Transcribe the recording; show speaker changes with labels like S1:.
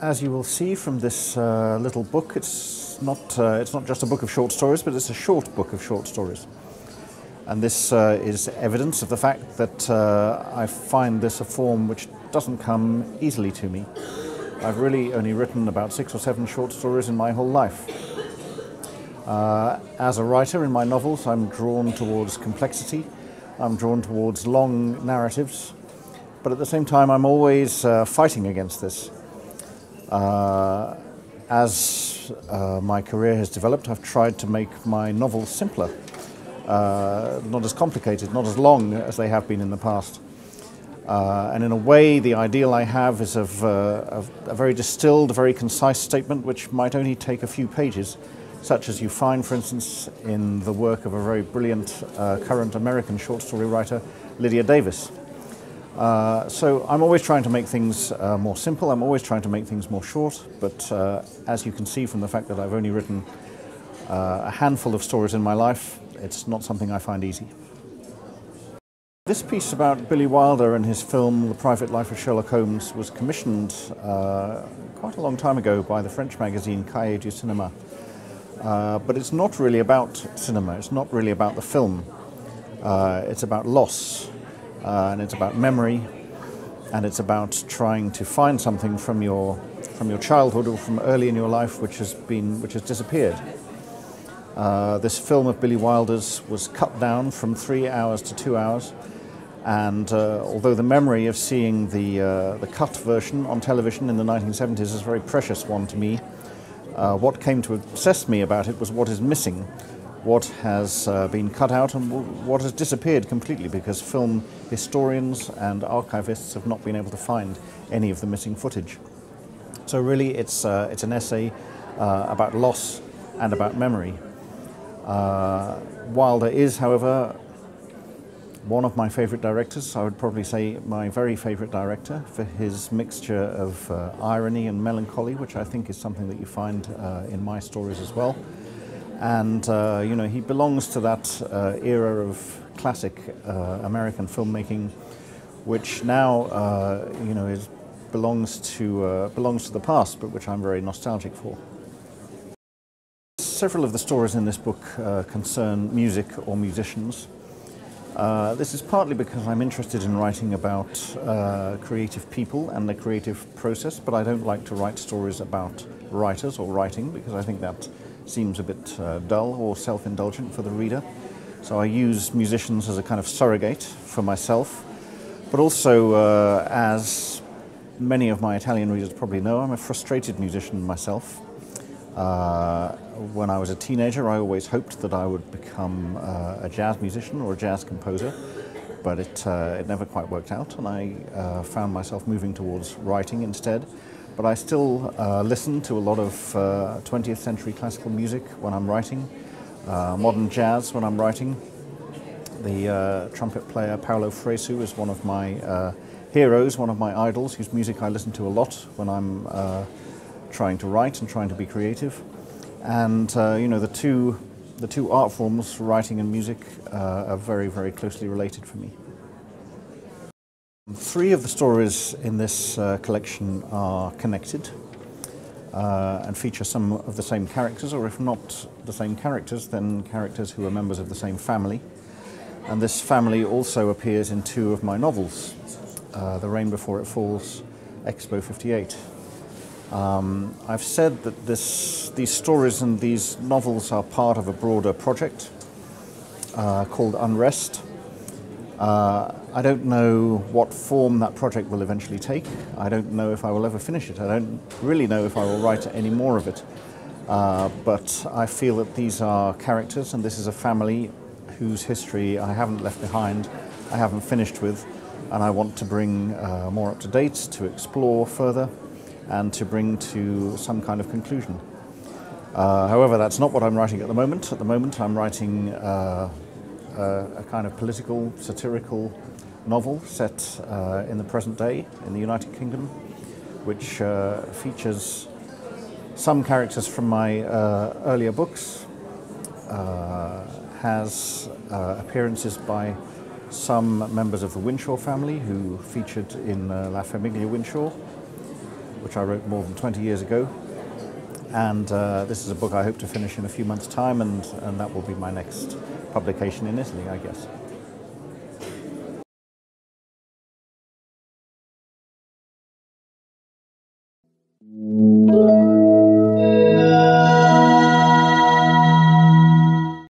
S1: As you will see from this little book, it's not just a book of short stories, but it's a short book of short stories. And this is evidence of the fact that I find this a form which doesn't come easily to me. I've really only written about 6 or 7 short stories in my whole life. As a writer in my novels, I'm drawn towards complexity, I'm drawn towards long narratives, but at the same time I'm always fighting against this. As my career has developed, I've tried to make my novels simpler, not as complicated, not as long as they have been in the past. And in a way, the ideal I have is of a very distilled, very concise statement which might only take a few pages, such as you find, for instance, in the work of a very brilliant current American short story writer, Lydia Davis. So I'm always trying to make things more simple, I'm always trying to make things more short, but as you can see from the fact that I've only written a handful of stories in my life, it's not something I find easy. This piece about Billy Wilder and his film The Private Life of Sherlock Holmes was commissioned quite a long time ago by the French magazine Cahiers du Cinéma. But it's not really about cinema, it's not really about the film. It's about loss, and it's about memory, and it's about trying to find something from your childhood or from early in your life which has disappeared. This film of Billy Wilder's was cut down from 3 hours to 2 hours, and although the memory of seeing the cut version on television in the 1970s is a very precious one to me, what came to obsess me about it was what is missing, what has been cut out, and what has disappeared completely, because film historians and archivists have not been able to find any of the missing footage. So really it's an essay about loss and about memory. Wilder is, however, one of my favourite directors. I would probably say my very favourite director, for his mixture of irony and melancholy, which I think is something that you find in my stories as well. And you know, he belongs to that era of classic American filmmaking, which now you know belongs to the past, but which I'm very nostalgic for. Several of the stories in this book concern music or musicians. This is partly because I'm interested in writing about creative people and the creative process, but I don't like to write stories about writers or writing, because I think that seems a bit dull or self-indulgent for the reader. So I use musicians as a kind of surrogate for myself, but also as many of my Italian readers probably know, I'm a frustrated musician myself. When I was a teenager, I always hoped that I would become a jazz musician or a jazz composer, but it never quite worked out, and I found myself moving towards writing instead. But I still listen to a lot of 20th century classical music when I'm writing, modern jazz when I'm writing. The trumpet player Paolo Fresu is one of my heroes, one of my idols, whose music I listen to a lot when I'm trying to write and trying to be creative. And you know, the two art forms, writing and music, are very, very closely related for me. 3 of the stories in this collection are connected and feature some of the same characters, or if not the same characters, then characters who are members of the same family. And this family also appears in 2 of my novels, The Rain Before It Falls, Expo 58. I've said that these stories and these novels are part of a broader project called Unrest. I don't know what form that project will eventually take. I don't know if I will ever finish it. I don't really know if I will write any more of it. But I feel that these are characters, and this is a family whose history I haven't left behind, I haven't finished with, and I want to bring more up to date, to explore further, and to bring to some kind of conclusion. However, that's not what I'm writing at the moment. At the moment I'm writing a kind of political, satirical novel set in the present day in the United Kingdom, which features some characters from my earlier books, has appearances by some members of the Winshaw family who featured in La Famiglia Winshaw, which I wrote more than 20 years ago. And this is a book I hope to finish in a few months' time, and that will be my next publication in Italy, I guess.